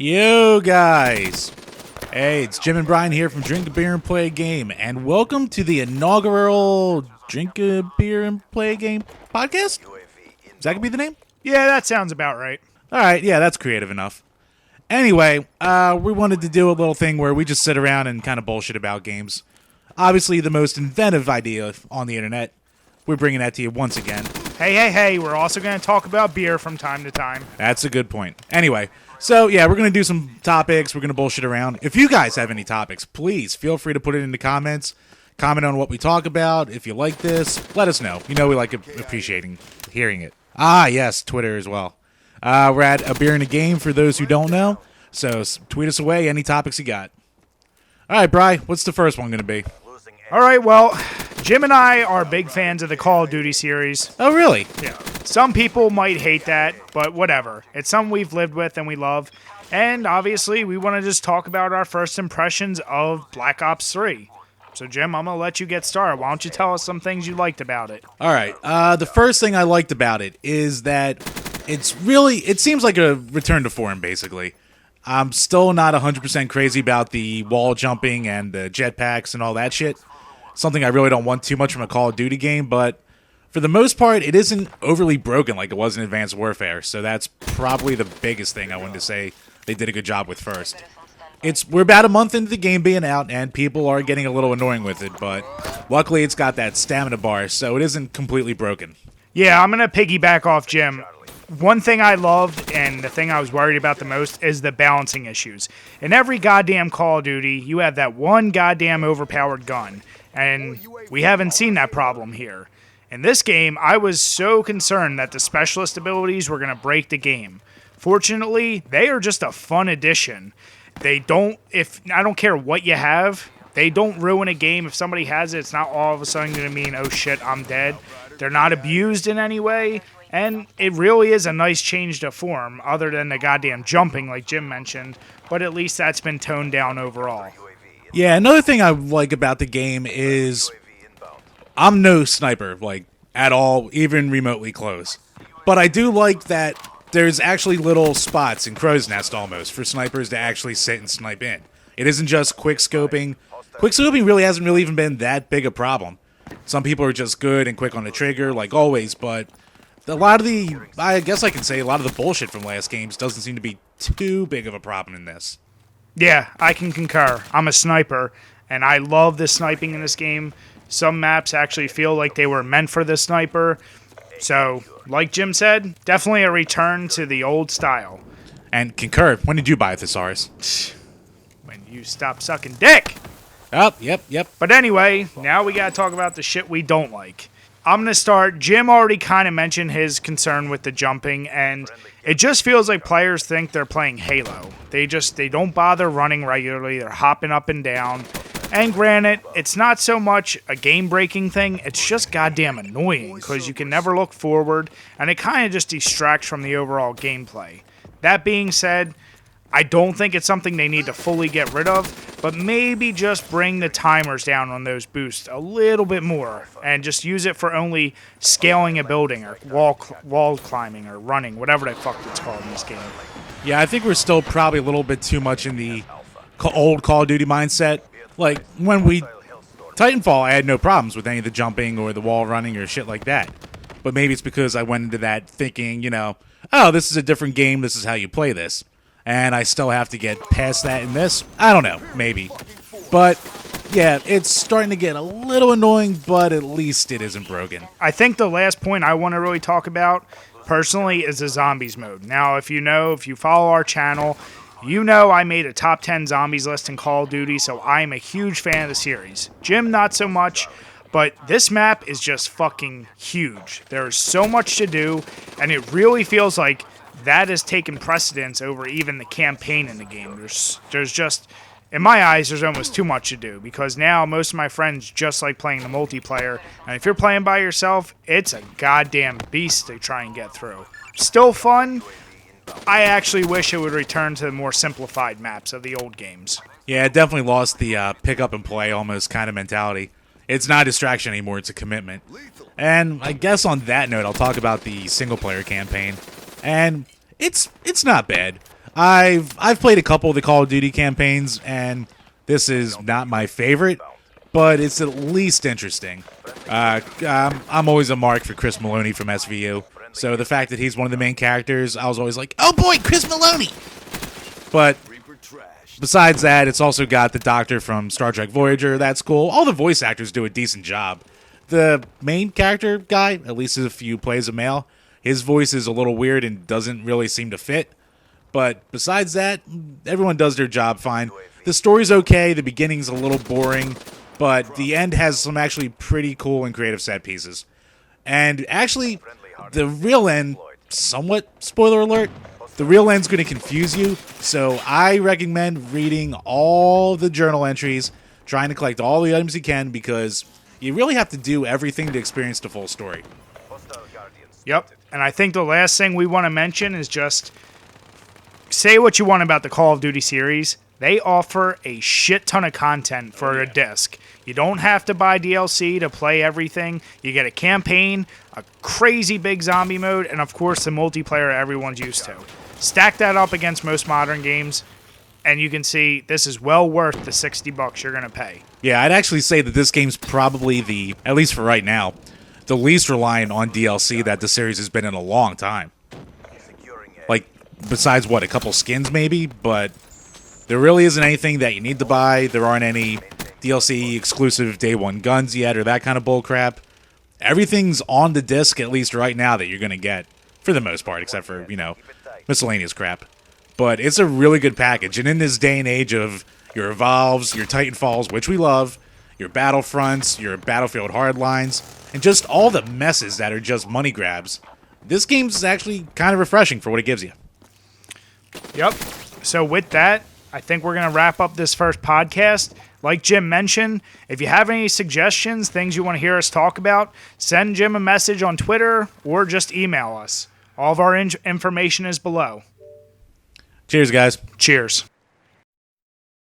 Yo guys! Hey, it's Jim and Brian here from Drink a Beer and Play a Game, and welcome to the inaugural Drink a Beer and Play a Game podcast? Is that gonna be the name? Yeah, that sounds about right. Alright, yeah, that's creative enough. Anyway, we wanted to do a little thing where we just sit around and kind of bullshit about games. Obviously, the most inventive idea on the internet. We're bringing that to you once again. Hey, we're also going to talk about beer from time to time. That's a good point. Anyway, so yeah, we're going to do some topics. We're going to bullshit around. If you guys have any topics, please feel free to put it in the comments. Comment on what we talk about. If you like this, let us know. You know we like appreciating hearing it. Ah, yes, Twitter as well. We're at A Beer and a Game for those who don't know. So tweet us away any topics you got. All right, Bri, what's the first one going to be? All right, well, Jim and I are big fans of the Call of Duty series. Oh, really? Yeah. Some people might hate that, but whatever. It's something we've lived with and we love. And obviously, we want to just talk about our first impressions of Black Ops 3. So, Jim, I'm going to let you get started. Why don't you tell us some things you liked about it? All right. The first thing I liked about it is that it seems like a return to form, basically. I'm still not 100% crazy about the wall jumping and the jetpacks and all that shit. Something I really don't want too much from a Call of Duty game, but for the most part, it isn't overly broken like it was in Advanced Warfare, so that's probably the biggest thing I wanted to say they did a good job with first. We're about a month into the game being out, and people are getting a little annoying with it, but luckily it's got that stamina bar, so it isn't completely broken. Yeah, I'm going to piggyback off Jim. One thing I loved, and the thing I was worried about the most, is the balancing issues. In every goddamn Call of Duty, you have that one goddamn overpowered gun, and we haven't seen that problem here. In this game, I was so concerned that the specialist abilities were going to break the game. Fortunately, they are just a fun addition. I don't care what you have, they don't ruin a game. If somebody has it, it's not all of a sudden going to mean, oh shit, I'm dead. They're not abused in any way. And it really is a nice change to form, other than the goddamn jumping, like Jim mentioned. But at least that's been toned down overall. Yeah, another thing I like about the game is I'm no sniper, like, at all, even remotely close. But I do like that there's actually little spots in Crow's Nest, almost, for snipers to actually sit and snipe in. It isn't just quick scoping. Quick scoping really hasn't really even been that big a problem. Some people are just good and quick on the trigger, like always, but I guess I can say a lot of the bullshit from last games doesn't seem to be too big of a problem in this. Yeah, I can concur. I'm a sniper, and I love the sniping in this game. Some maps actually feel like they were meant for the sniper. So, like Jim said, definitely a return to the old style. And concur, when did you buy a thesaurus? When you stop sucking dick! Oh, yep. But anyway, now we gotta talk about the shit we don't like. I'm going to start. Jim already kind of mentioned his concern with the jumping, and it just feels like players think they're playing Halo. They don't bother running regularly. They're hopping up and down. And granted, it's not so much a game-breaking thing. It's just goddamn annoying because you can never look forward, and it kind of just distracts from the overall gameplay. That being said, I don't think it's something they need to fully get rid of, but maybe just bring the timers down on those boosts a little bit more and just use it for only scaling a building or wall climbing or running, whatever the fuck it's called in this game. Yeah, I think we're still probably a little bit too much in the old Call of Duty mindset. Like, when Titanfall, I had no problems with any of the jumping or the wall running or shit like that. But maybe it's because I went into that thinking, oh, this is a different game, this is how you play this. And I still have to get past that in this? I don't know, maybe. But, yeah, it's starting to get a little annoying, but at least it isn't broken. I think the last point I want to really talk about, personally, is the zombies mode. Now, if you follow our channel, you know I made a top 10 zombies list in Call of Duty, so I am a huge fan of the series. Jim, not so much, but this map is just fucking huge. There is so much to do, and it really feels like that has taken precedence over even the campaign in the game. There's just, in my eyes, there's almost too much to do because now most of my friends just like playing the multiplayer, and if you're playing by yourself, it's a goddamn beast to try and get through. Still fun. I actually wish it would return to the more simplified maps of the old games. Yeah, it definitely lost the pick up and play almost kind of mentality. It's not a distraction anymore, it's a commitment. And I guess on that note, I'll talk about the single player campaign. And it's not bad. I've played a couple of the Call of Duty campaigns, and this is not my favorite, but it's at least interesting. I'm always a mark for Chris Maloney from SVU, so the fact that he's one of the main characters, I was always like, oh boy, Chris Maloney! But besides that, it's also got the Doctor from Star Trek Voyager. That's cool. All the voice actors do a decent job. The main character guy, at least if you play as a male, his voice is a little weird and doesn't really seem to fit. But besides that, everyone does their job fine. The story's okay, the beginning's a little boring, but the end has some actually pretty cool and creative set pieces. And actually, the real end, somewhat spoiler alert, the real end's going to confuse you, so I recommend reading all the journal entries, trying to collect all the items you can, because you really have to do everything to experience the full story. Yep, and I think the last thing we want to mention is just say what you want about the Call of Duty series. They offer a shit ton of content for a disc. You don't have to buy DLC to play everything. You get a campaign, a crazy big zombie mode, and of course the multiplayer everyone's used to. Stack that up against most modern games, and you can see this is well worth the $60 you're going to pay. Yeah, I'd actually say that this game's probably the, at least for right now, the least reliant on DLC that the series has been in a long time. Like, besides, what, a couple skins maybe? But there really isn't anything that you need to buy. There aren't any DLC exclusive day one guns yet or that kind of bullcrap. Everything's on the disc, at least right now, that you're going to get, for the most part, except for, miscellaneous crap. But it's a really good package, and in this day and age of your Evolves, your Titanfalls, which we love, your Battlefronts, your Battlefield Hardlines, and just all the messes that are just money grabs, this game's actually kind of refreshing for what it gives you. Yep. So with that, I think we're going to wrap up this first podcast. Like Jim mentioned, if you have any suggestions, things you want to hear us talk about, send Jim a message on Twitter or just email us. All of our information is below. Cheers, guys. Cheers.